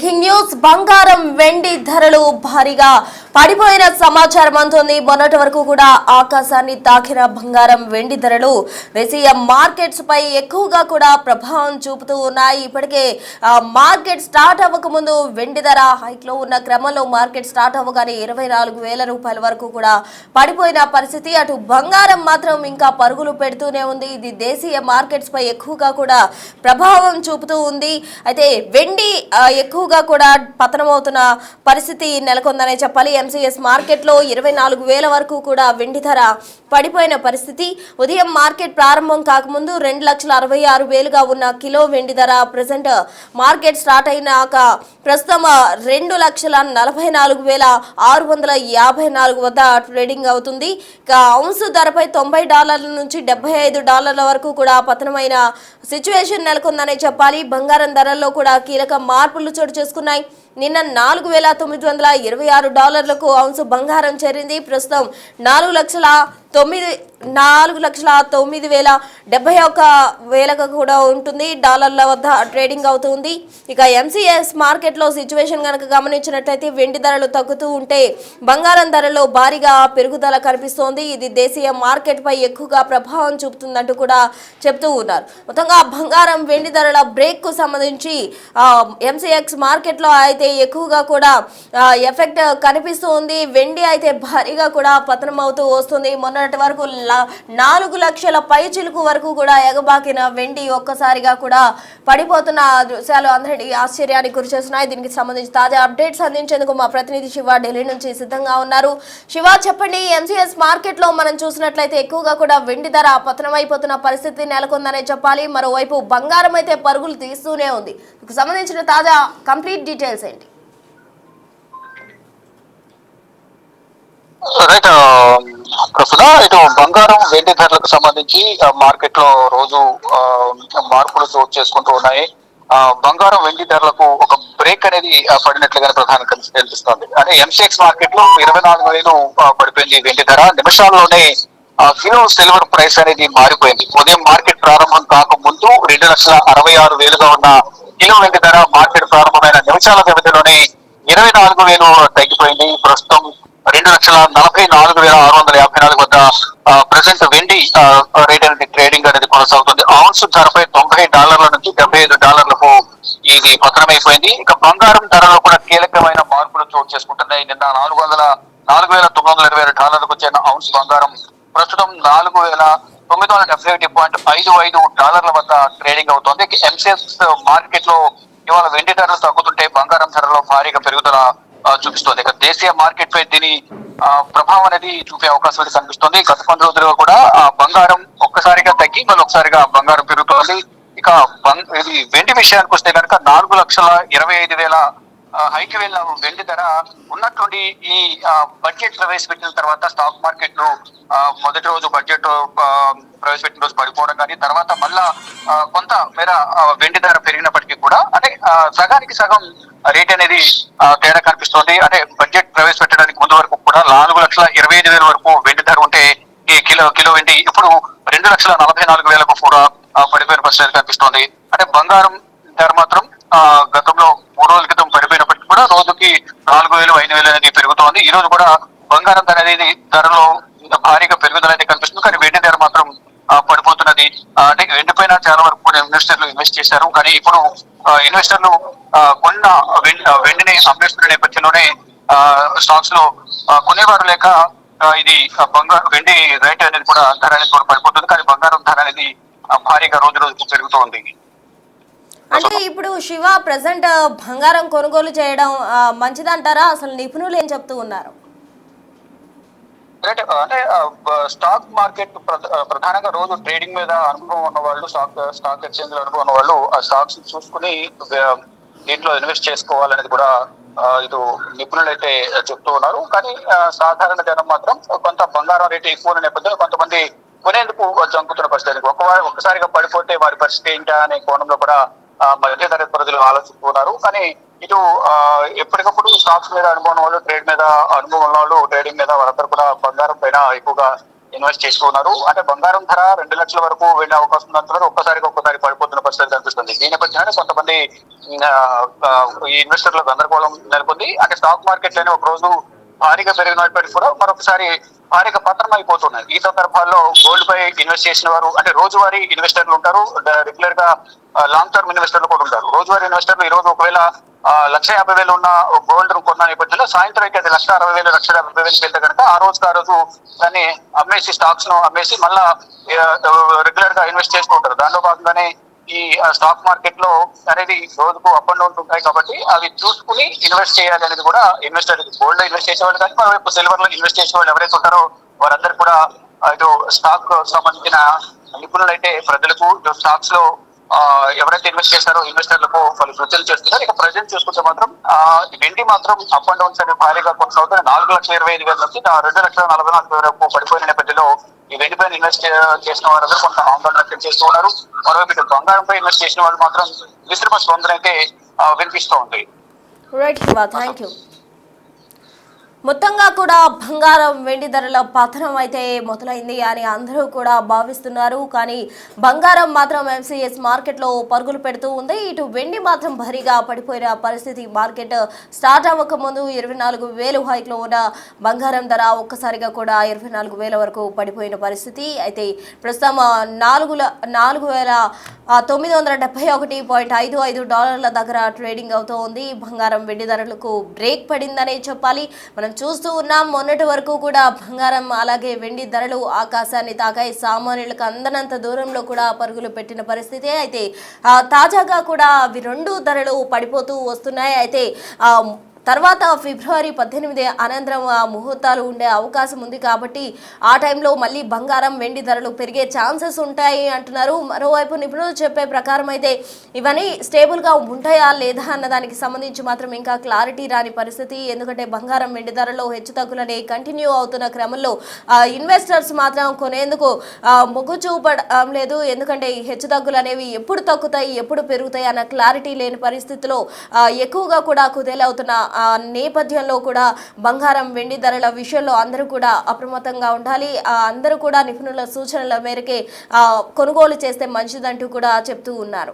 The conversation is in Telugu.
బ్రేకింగ్ న్యూస్ బంగారం వెండి ధరలు భారీగా పడిపోయిన సమాచారం అందుతుంది. మొన్నటి వరకు కూడా ఆకాశాన్ని తాకిన బంగారం వెండి ధరలు దేశీయ మార్కెట్స్ పై ఎక్కువగా కూడా ప్రభావం చూపుతూ ఉన్నాయి. ఇప్పటికే మార్కెట్ స్టార్ట్ అవ్వక ముందు వెండి ధర హైక్ లో ఉన్న క్రమంలో మార్కెట్ స్టార్ట్ అవ్వగానే 24,000 రూపాయల వరకు కూడా పడిపోయిన పరిస్థితి. అటు బంగారం మాత్రం ఇంకా పరుగులు పెడుతూనే ఉంది. ఇది దేశీయ మార్కెట్స్ పై ఎక్కువగా కూడా ప్రభావం చూపుతూ ఉంది. అయితే వెండి ఎక్కువగా కూడా పతనమవుతున్న పరిస్థితి నెలకొందనే చెప్పాలి. ఎంసీఎస్ మార్కెట్లో 24,000 వరకు కూడా వెండి ధర పడిపోయిన పరిస్థితి. ఉదయం మార్కెట్ ప్రారంభం కాకముందు 2,66,000గా ఉన్న కిలో వెండి ధర ప్రెసెంట్ మార్కెట్ స్టార్ట్ అయినాక ప్రస్తుతం 2,44,654 వద్ద ట్రేడింగ్ అవుతుంది. ఇక ఔన్స్ ధరపై $90 నుంచి $75 వరకు కూడా పతనమైన సిచ్యువేషన్ నెలకొందనే చెప్పాలి. బంగారం ధరల్లో కూడా కీలక మార్పులు చోటు చేసుకున్నాయి. నిన్న $4,926 ఔన్స్ బంగారం చేరింది. ప్రస్తుతం 4,09,71 కూడా ఉంటుంది. డాలర్ల వద్ద ట్రేడింగ్ అవుతుంది. ఇక ఎంసీఎస్ మార్కెట్లో సిచ్యువేషన్ కనుక గమనించినట్లయితే వెండి ధరలు తగ్గుతూ ఉంటే బంగారం ధరలో భారీగా పెరుగుదల కనిపిస్తోంది. ఇది దేశీయ మార్కెట్ పై ఎక్కువగా ప్రభావం చూపుతుందంటూ కూడా చెప్తూ ఉన్నారు. మొత్తంగా బంగారం వెండి ధరల బ్రేక్ కు సంబంధించి ఎంసీఎక్స్ మార్కెట్ లో అయితే ఎక్కువగా కూడా ఎఫెక్ట్ కనిపిస్తూ ఉంది. వెండి అయితే భారీగా కూడా పతనం అవుతూ వస్తుంది. మొన్నటి వరకు 4 లక్షల పైచిలుకు వరకు కూడా ఎగబాకిన వెండి ఒక్కసారిగా కూడా పడిపోతున్న దృశ్యాలు అందరి ఆశ్చర్యానికి గురిచేస్తున్నాయి. దీనికి సంబంధించి తాజా అప్డేట్స్ అందించేందుకు మా ప్రతినిధి శివ ఢిల్లీ నుంచి సిద్ధంగా ఉన్నారు. శివ, చెప్పండి, ఎంసీఎస్ మార్కెట్ లో మనం చూసినట్లయితే ఎక్కువగా కూడా వెండి ధర పతనమైపోతున్న పరిస్థితి నెలకొందనే చెప్పాలి. మరోవైపు బంగారం అయితే పరుగులు తీస్తూనే ఉంది. దీనికి సంబంధించిన తాజా కంప్లీట్ డీటెయిల్స్ ఏంటి? రైట్ ప్రస్తుత ఇటు బంగారం వెండి ధరలకు సంబంధించి మార్కెట్ లో రోజు మార్పులు చోటు చేసుకుంటూ ఉన్నాయి. బంగారం వెండి ధరలకు ఒక బ్రేక్ అనేది పడినట్లుగానే ప్రధానంగా కనిపిస్తోంది. అంటే ఎంసీఎక్స్ మార్కెట్ లో 24,000 పడిపోయింది వెండి ధర. నిమిషాల్లోనే కిలో సిల్వర్ ప్రైస్ అనేది మారిపోయింది. ఉదయం మార్కెట్ ప్రారంభం కాకముందు 2,66,000గా ఉన్న కిలో వెండి ధర మార్కెట్ ప్రారంభమైన నిమిషాల వ్యవధిలోనే 24,000 తగ్గిపోయింది. ప్రస్తుతం 2,44,654 వద్ద ప్రెసెంట్ వెండి రేట్ అనేది ట్రేడింగ్ అనేది కొనసాగుతుంది. ఔన్స్ ధరపై $90 నుంచి $75లకు ఇది పతనమైపోయింది. ఇక బంగారం ధరలో కూడా కీలకమైన మార్పులు చోటు చేసుకుంటున్నాయి. నిన్న $4,927కు చేరిన ఔన్స్ బంగారం ప్రస్తుతం $4,971.55 వద్ద ట్రేడింగ్ అవుతోంది. ఎంసీఎక్స్ మార్కెట్ లో ఇవాళ వెండి ధరలు తగ్గుతుంటే బంగారం ధరలో భారీగా పెరుగుదల చూపిస్తోంది. ఇక దేశీయ మార్కెట్ పై దీని ప్రభావం అనేది చూపే అవకాశం అయితే కనిపిస్తోంది. గత కొన్ని రోజులుగా కూడా బంగారం ఒక్కసారిగా తగ్గి మళ్ళీ ఒకసారిగా బంగారం పెరుగుతోంది. ఇక ఇది వెండి విషయానికి వస్తే కనుక 4,25,000 హైకి వెళ్ళిన వెండి ధర ఉన్నట్టుండి ఈ బడ్జెట్ ప్రవేశపెట్టిన తర్వాత స్టాక్ మార్కెట్ లో మొదటి రోజు బడ్జెట్ ప్రవేశపెట్టిన రోజు పడిపోవడం కానీ తర్వాత మళ్ళా కొంత మేర వెండి ధర పెరిగినప్పటికీ కూడా అంటే సగానికి సగం రేట్ అనేది తేడా కనిపిస్తోంది. అంటే బడ్జెట్ ప్రవేశపెట్టడానికి ముందు వరకు కూడా 4,25,000 వరకు వెండి ధర ఉంటే ఈ కిలో వెండి ఇప్పుడు 2,44,000కు కూడా పడిపోయిన పరిస్థితి కనిపిస్తోంది. అంటే బంగారం ధర మాత్రం గతంలో 3 రోజుల క్రితం పడిపోయినప్పటికీ కూడా రోజుకి 4,000, 5,000 అనేది పెరుగుతోంది. ఈ రోజు కూడా బంగారం ధర అనేది ధరలో భారీగా పెరుగుదల అయితే కనిపిస్తుంది. కానీ వెండి ధర మాత్రం పడిపోతున్నది. అంటే వెండి పైన చాలా వరకు కూడా ఇన్వెస్టర్లు ఇన్వెస్ట్ చేశారు. కానీ ఇప్పుడు ఇన్వెస్టర్లు కొన్న వెండిని అమ్మేస్తున్న నేపథ్యంలోనే స్టాక్స్ లో కొనేవారు లేక ఇది వెండి రేట్ అనేది కూడా ధర అనేది కూడా పడిపోతుంది. కానీ బంగారం ధర అనేది భారీగా రోజు రోజుకు పెరుగుతూ ఉంది. అంటే ఇప్పుడు శివ, ప్రెసెంట్ బంగారం కొనుగోలు చేయడం మంచిదంటారా? అసలు నిపుణులు ఏం చెప్తూ ఉన్నారు? అంటే స్టాక్ మార్కెట్ ప్రధానంగా రోజు ట్రేడింగ్ మీద అనుభవం ఉన్న వాళ్ళు, స్టాక్ ఎక్స్చేంజ్ అనుభవం ఉన్న వాళ్ళు ఆ స్టాక్స్ చూసుకుని దీంట్లో ఇన్వెస్ట్ చేసుకోవాలనేది కూడా ఇది నిపుణులు అయితే చెప్తూ ఉన్నారు. కానీ సాధారణ జనం మాత్రం కొంత బంగారం రేటు ఎక్కువ ఉన్న నేపథ్యంలో కొంతమంది కొనేందుకు జంకుతున్న పరిస్థితి. ఒక్కసారిగా పడిపోతే వారి పరిస్థితి ఏంటా అనే కోణంలో కూడా మధ్యతరగతి ప్రజలు ఆలోచిస్తున్నారు. కానీ ఇటు ఎప్పటికప్పుడు స్టాక్స్ మీద అనుభవం వాళ్ళు, ట్రేడ్ మీద అనుభవం ఉన్న వాళ్ళు, ట్రేడింగ్ మీద వాళ్ళందరూ కూడా బంగారం పైన ఎక్కువగా ఇన్వెస్ట్ చేసుకున్నారు. అంటే బంగారం ధర 2 లక్షల వరకు వెళ్లే అవకాశం ఉందంటున్నారు. ఒక్కసారి పడిపోతున్న పరిస్థితి కనిపిస్తుంది. దీని నేపథ్యంలో కొంతమంది ఈ ఇన్వెస్టర్లకు గందరగోళం నెలకొంది. అంటే స్టాక్ మార్కెట్ లోనే ఒక రోజు భారీగా పెరిగినప్పటికీ కూడా మరొకసారి భారీగా పతనం అయిపోతున్నాయి. ఈ సందర్భాల్లో గోల్డ్ పై ఇన్వెస్ట్ చేసిన వారు అంటే రోజువారీ ఇన్వెస్టర్లు ఉంటారు, రెగ్యులర్ గా లాంగ్ టర్మ్ ఇన్వెస్టర్లు కూడా ఉంటారు. రోజువారీ ఇన్వెస్టర్లు ఈ రోజు ఒకవేళ 1,50,000 ఉన్న గోల్డ్ కొన్న నేపథ్యంలో సాయంత్రం అయితే అది 1,60,000 1,50,000 వెళ్తే కనుక ఆ రోజు దాన్ని అమ్మేసి స్టాక్స్ ను అమ్మేసి మళ్ళా రెగ్యులర్ గా ఇన్వెస్ట్ చేస్తూ ఉంటారు. దానిలో భాగంగానే ఈ స్టాక్ మార్కెట్ లో అనేది రోజుకు అప్ అండ్ డౌన్స్ ఉంటాయి కాబట్టి అవి చూసుకుని ఇన్వెస్ట్ చేయాలి అనేది కూడా ఇన్వెస్టర్ గోల్డ్ లో ఇన్వెస్ట్ చేసేవాళ్ళు కానీ మరోవైపు సిల్వర్ లో ఇన్వెస్ట్ చేసే వాళ్ళు ఎవరైతే ఉంటారో వారందరూ కూడా ఇటు స్టాక్ సంబంధించిన నిపుణులు అయితే ప్రజలకు స్టాక్స్ లో ఎవరైతే ఇన్వెస్ట్ చేస్తారో ఇన్వెస్టర్లకు వాళ్ళు సూచనలు చేస్తున్నారు. ఇక ప్రజెంట్ చూసుకుంటే మాత్రం వెండి మాత్రం అప్ అండ్ డౌన్స్ అనేది భారీగా కొనసాగుతుంది. 4,25,000 నుంచి 2,44,000 వరకు పడిపోయిన నేపథ్యంలో ఈ వెండి పైన ఇన్వెస్ట్ చేసిన వారందరూ కొంత ఆందోళన వ్యక్తం చేస్తూ ఉన్నారు. మరోవైపు ఇటు బంగారంపై ఇన్వెస్ట్ చేసిన వాళ్ళు మాత్రం మిశ్రమ స్పందన అయితే వినిపిస్తూ ఉంది. Right Shiva, thank you. మొత్తంగా కూడా బంగారం వెండి ధరల పతనం అయితే మొదలైంది అని అందరూ కూడా భావిస్తున్నారు. కానీ బంగారం మాత్రం ఎంసీఎస్ మార్కెట్లో పరుగులు పెడుతూ ఉంది. ఇటు వెండి మాత్రం భారీగా పడిపోయిన పరిస్థితి. మార్కెట్ స్టార్ట్ అవ్వక ముందు 24,000 హైక్లో ఉన్న బంగారం ధర ఒక్కసారిగా కూడా 24,000 వరకు పడిపోయిన పరిస్థితి. అయితే ప్రస్తుతం $4,971.55 దగ్గర ట్రేడింగ్ అవుతూ ఉంది. బంగారం వెండి ధరలకు బ్రేక్ పడిందనే చెప్పాలి. మనం చూస్తూ ఉన్నాం. మొన్నటి వరకు కూడా బంగారం అలాగే వెండి ధరలు ఆకాశాన్ని తాకాయి. సామాన్యులకు అందనంత దూరంలో కూడా పరుగులు పెట్టిన పరిస్థితి. అయితే తాజాగా కూడా అవి రెండు ధరలు పడిపోతూ వస్తున్నాయి. అయితే తర్వాత ఫిబ్రవరి 18 అనంతరం ముహూర్తాలు ఉండే అవకాశం ఉంది కాబట్టి ఆ టైంలో మళ్ళీ బంగారం వెండి ధరలు పెరిగే ఛాన్సెస్ ఉంటాయి అంటున్నారు. మరోవైపు నిపుణులు చెప్పే ప్రకారం అయితే ఇవన్నీ స్టేబుల్గా ఉంటాయా లేదా అన్న దానికి సంబంధించి మాత్రం ఇంకా క్లారిటీ రాని పరిస్థితి. ఎందుకంటే బంగారం వెండి ధరలో హెచ్చుతగ్గులనే కంటిన్యూ అవుతున్న క్రమంలో ఇన్వెస్టర్స్ మాత్రం కొనేందుకు మొగ్గు చూపడం లేదు. ఎందుకంటే ఈ హెచ్చుతగ్గులు అనేవి ఎప్పుడు తగ్గుతాయి ఎప్పుడు పెరుగుతాయి అన్న క్లారిటీ లేని పరిస్థితిలో ఎక్కువగా కూడా కుదేలవుతున్న నేపథ్యంలో కూడా బంగారం వెండి ధరల విషయంలో అందరూ కూడా అప్రమత్తంగా ఉండాలి. అందరూ కూడా నిపుణుల సూచనల మేరకే కొనుగోలు చేస్తే మంచిదంటూ కూడా చెప్తూ ఉన్నారు.